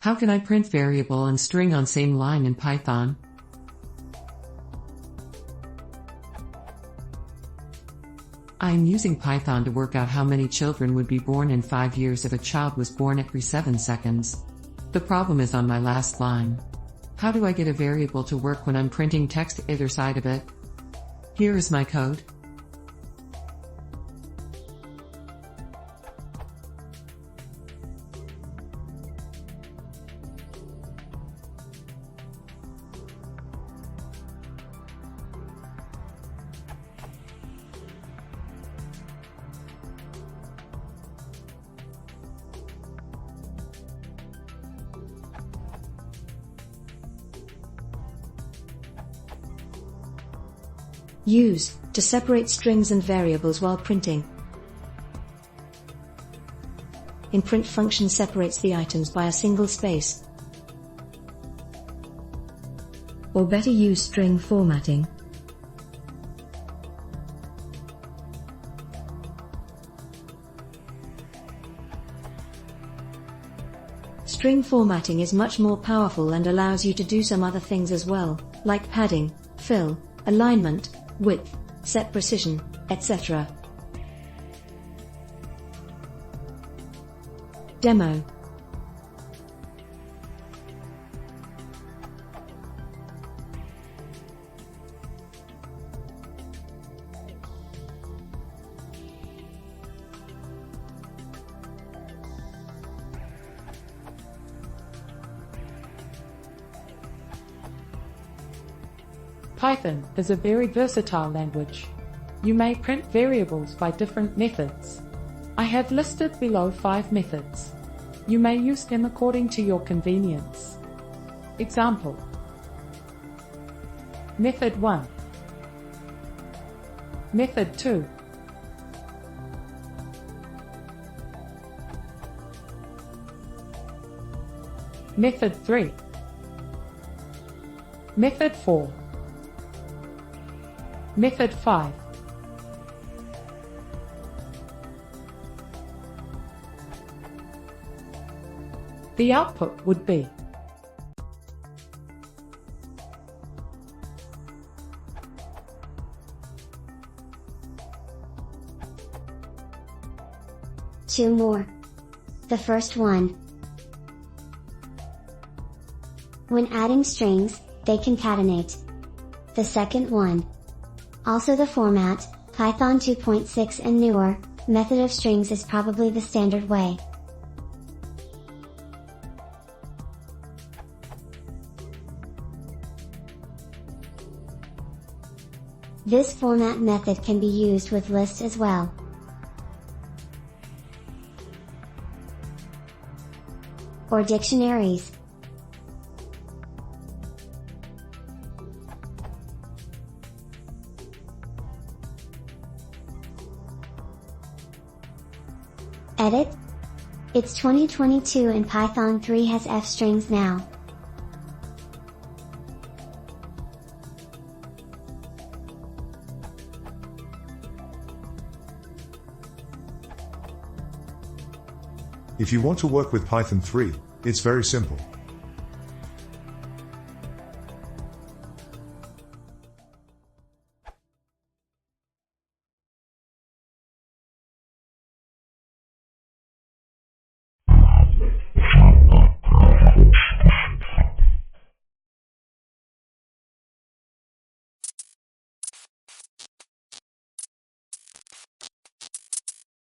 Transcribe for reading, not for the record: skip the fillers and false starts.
How can I print variable and string on same line in Python? I am using Python to work out how many children would be born in 5 years if a child was born every 7 seconds. The problem is on my last line. How do I get a variable to work when I'm printing text either side of it? Here is my code. Use to separate strings and variables while printing. InPrint function separates the items by a single space. Or better use string formatting. String formatting is much more powerful and allows you to do some other things as well, like padding, fill, alignment, width, set precision, etc. Demo. Python is a very versatile language. You may print variables by different methods. I have listed below 5 methods. You may use them according to your convenience. Example: Method 1, Method 2, Method 3, Method 4, Method 5. The output would be two more. The first one. When adding strings, they concatenate. The second one. Also the format, Python 2.6 and newer, method of strings is probably the standard way. This format method can be used with lists as well. Or dictionaries. Edit. It's 2022 and Python 3 has f-strings now. If you want to work with Python 3, it's very simple.